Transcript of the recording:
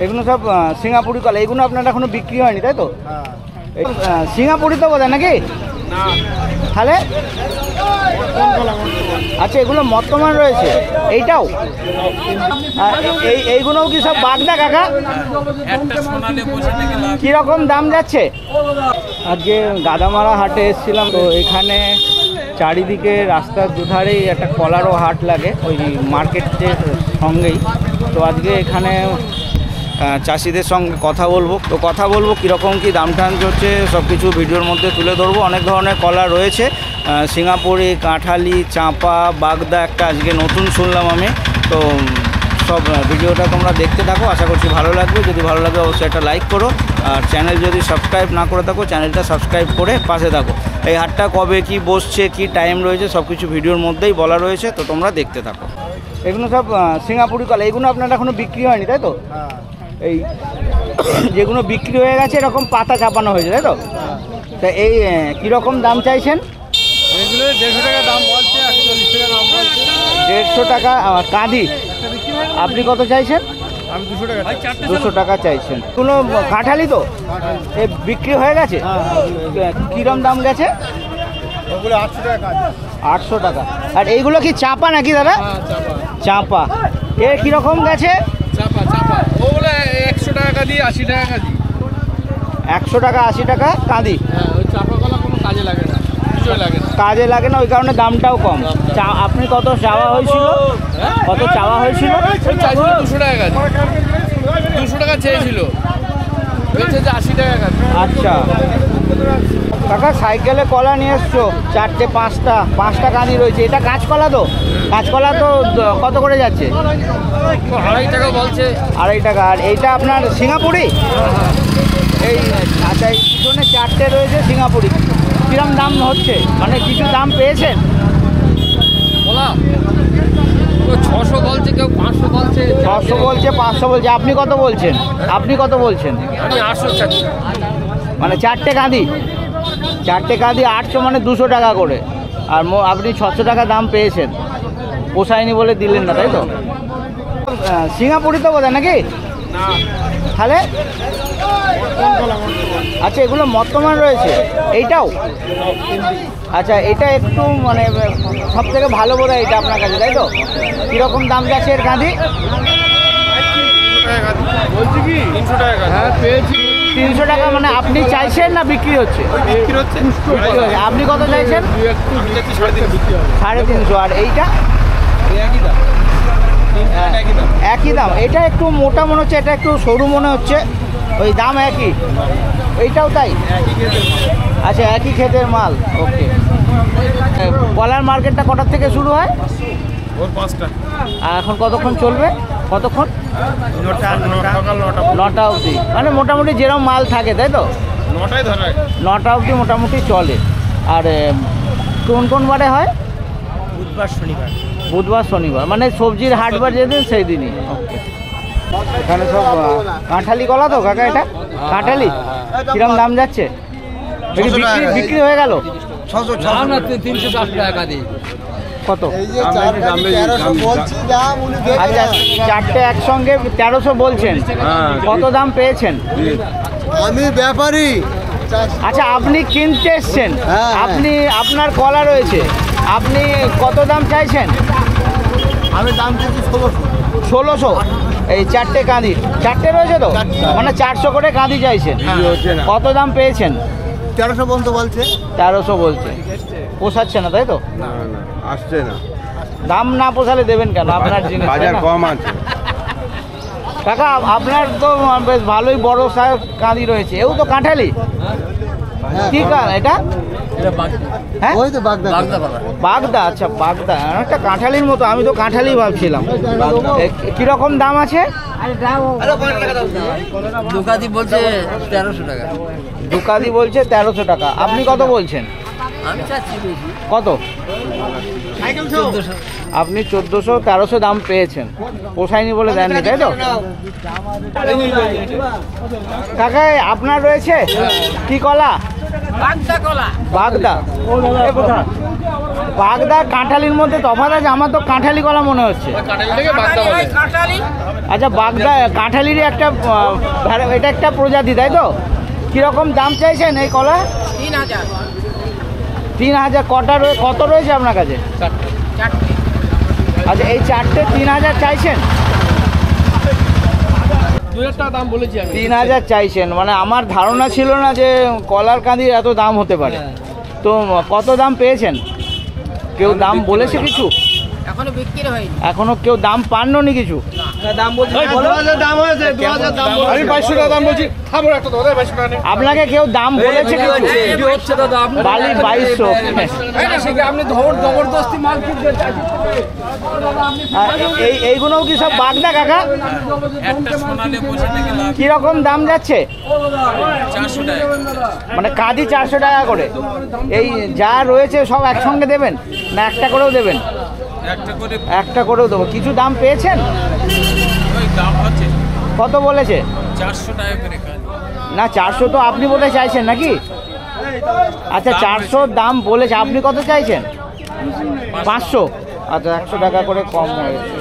এগুলো সব সিঙ্গাপুরি কলা, এগুলো আপনার এখনো বিক্রি হয়নি তাই তো? সিঙ্গাপুরি তো বোধহয় নাকি? তাহলে আচ্ছা, এগুলো বর্তমান রয়েছে, এইটাও এইগুলোও কি সব বাগদা কাকা? কিরকম দাম যাচ্ছে? আজকে গাদামারা হাটে এসেছিলাম, তো এখানে চারিদিকে রাস্তার দুধারেই একটা কলারও হাট লাগে ওই মার্কেটের সঙ্গেই। তো আজকে এখানে চাষিদের সঙ্গে কথা বলবো কীরকম কী দাম টান চলছে সব কিছু ভিডিওর মধ্যে তুলে ধরবো। অনেক ধরনের কলা রয়েছে, সিঙ্গাপুরি, কাঁঠালি, চাঁপা, বাগদা একটা আজকে নতুন শুনলাম আমি। তো সব ভিডিওটা তোমরা দেখতে থাকো, আশা করছি ভালো লাগবে। যদি ভালো লাগে অবশ্যই একটা লাইক করো, আর চ্যানেল যদি সাবস্ক্রাইব না করে থাকো চ্যানেলটা সাবস্ক্রাইব করে পাশে থাকো। এই হাটটা কবে কি বসছে, কি টাইম রয়েছে সব কিছু ভিডিওর মধ্যেই বলা রয়েছে, তো তোমরা দেখতে থাকো। এগুলো সব সিঙ্গাপুরি কলা, এগুলো আপনার এখনো বিক্রি হয়নি তাই তো? এই যেগুলো বিক্রি হয়ে গেছে এরকম পাতা চাপানো হয়েছে তাই তো? তা এই কীরকম দাম চাইছেন? এগুলো 150 টাকা দাম বলছে, 140 টাকা দাম বলছে। 150 টাকা কাঁদি, আপনি কত চাইছেন? আমি 200 টাকা। 200 টাকা চাইছেন। কোনো কাঁঠালি তো এ বিক্রি হয়ে গেছে? কীরকম দাম গেছে? ওগুলো 800 টাকা। 800 টাকা। আর এইগুলো কি চাপা নাকি দাদা? চাপা। এর কীরকম গেছে? চাপা ওগুলো 100 টাকা দিয়ে 80 টাকা কাঁদি। 100 টাকা 80 টাকা কাঁদি। হ্যাঁ, ওই চাপা কলা কোনো কাজে লাগে না, কিছুই লাগে না। কাজে লাগে না, ওই কারণে দামটাও কম। আপনি কত চাওয়া হয়েছিল? কত চাওয়া হয়েছিল? 200 টাকা কাঁদি। 200 টাকা চেয়েছিল, বলছে যে 80 টাকা কাঁদি। আচ্ছা কাকা, সাইকেলে কলা নিয়ে এসছো, 4টে 5টা কাঁদি রয়েছে। এটা কাঁচকলা তো? কাঁচকলা তো কত করে যাচ্ছে? 2.5 টাকা বলছে। 2.5 টাকা। আর এইটা আপনার সিঙ্গাপুরি? এই আচ্ছা, এই পিছনে 4টে রয়েছে সিঙ্গাপুরি। কিরম দাম হচ্ছে, মানে কিছু দাম পেয়েছেন? কলা 600 বলছে, কেউ 500 বলছে। 600 বলছে, 500 বলছে। আপনি কত বলছেন? আমি 800 চাচ্ছি। মানে 4টে কাঁদি 800, মানে 200 টাকা করে। আর আপনি 600 টাকা দাম পেয়েছেন, পোষায়নি বলে দিলেন না তাই তো? সিঙ্গাপুরি তো বোধহয় নাকি? তাহলে আচ্ছা, এগুলো বর্তমান রয়েছে, এইটাও? আচ্ছা, এটা একটু মানে সব থেকে ভালো বোধ হয় এটা আপনার কাছে তাই তো? কীরকম দাম যাচ্ছে এর কাঁদি? বলছি কি 300 টাকা। হ্যাঁ পেয়েছি। 300 টাকা। মানে আপনি চাইছেন না বিক্রি হচ্ছে? বিক্রি হচ্ছে। আপনি কত চাইছেন? 350। আর এইটা একই দাম? এটা একটু মোটা মনে হচ্ছে, এটা একটু সরু মনে হচ্ছে, ওই দাম একই? এইটাও তাই? আচ্ছা, একই ক্ষেতের মাল। ওকে। কলার মার্কেটটা কটার থেকে শুরু হয়? ভোর 5টা। আর এখন কতক্ষণ চলবে? কতক্ষণ? 9টা অবধি। মানে মোটামুটি যেরকম মাল থাকে তাই তো? 9টায় ধরা। 9টা অবধি মোটামুটি চলে। আর কোন বারে হয়? বুধবার শনিবার, মানে সবজির হাটবার যেদিন সেই দিনই। এখানে সব কাঁঠালি কলা তো কাকা? এটা কাঁঠালি? কিরম দাম যাচ্ছে? বিক্রি হয়ে গেল? 360 টাকা দিই। কত? আচ্ছা, 4টে একসঙ্গে 1300 বলছেন। কত দাম পেয়েছেন? আমি ব্যাপারী। আচ্ছা, আপনি কিনতে এসছেন, আপনার কলা রয়েছে, আপনি কত দাম চাইছেন? আমি দাম দিচ্ছি 1600। এই 4টে কাঁদি, 4টে রয়েছে তো, মানে 400 করে কাঁদি চাইছেন। কত দাম পেয়েছেন? 1300 পর্যন্ত বলছে। 1300 বলছে। পোষাচ্ছে না তাই তো? না আসছে না। দাম না পোষালে দেবেন কেন? আপনার জিনিস বাজার কম আছে কাকা। আপনার তো বেশ ভালোই বড় সাইজ কাঁদি রয়েছে। এও তো কাঁঠালি? কি কাঁদ এটা? হ্যাঁ, ওই তো বাগদা। বাগদা। আচ্ছা, বাগদা একটা কাঁঠালির মতো, আমি তো কাঁঠালি ভাবছিলাম। কিরকম দাম আছে? দুকাদি বলছে 1300 টাকা। দুকাদি বলছে 1300 টাকা। আপনি কত বলছেন? আমি চাচ্ছি বেশি। কত? 1400। আপনি 1400, 1300 দাম পেয়েছেন, পোষায়নি বলে দেননি তাই তো? কাকা, আপনার রয়েছে কি কলা? বাগদা বাগদা কাঁঠালির মধ্যে তফাৎ আছে? আমার তো কাঁঠালি কলা মনে হচ্ছে। কাঁঠালি থেকে বাগদা বলে। আচ্ছা বাগদা কাঁঠালিরই একটা এটা একটা প্রজাতি তাই তো? কীরকম দাম চাইছেন এই কলা? 3000। কত রয়েছে আপনার কাছে? আচ্ছা এই চারটে 3000 চাইছেন? 2000 টাকা দাম বলেছি আমি। 3000 চাইছেন, মানে আমার ধারণা ছিল না যে কলার কাঁদির এত দাম হতে পারে। তো কত দাম পেয়েছেন? কেউ দাম বলেছে কিছু? এখনো কেউ দাম পাননি কিছু? দাম বলছি 2000 দাম হয়েছে, 2000 দাম বলছি। আমি 2200 টাকা দাম বলছি। খাবো একটা দাদা 2200 টাকা নেই। আপনাকে কেউ দাম বলেছে কিছু? হচ্ছে দাদা আপনি বালি 2200। আপনি জবরদস্তি মাল কিনতে এইগুলোও কি সব বাগদা কাকা? কিরকম দাম যাচ্ছে? 400 টাকা। মানে কাঁদি 400 টাকা করে। এই যা রয়েছে সব একসঙ্গে দেবেন না একটা করেও দেবেন? একটা করেও দেবো। কিছু দাম পেয়েছেন? কত বলেছে? 400 টাকা করে না 400 তো আপনি বলে চাইছেন নাকি? আচ্ছা 400 দাম বলেছে, আপনি কত চাইছেন? 500। আচ্ছা 100 টাকা করে কম হয়েছে।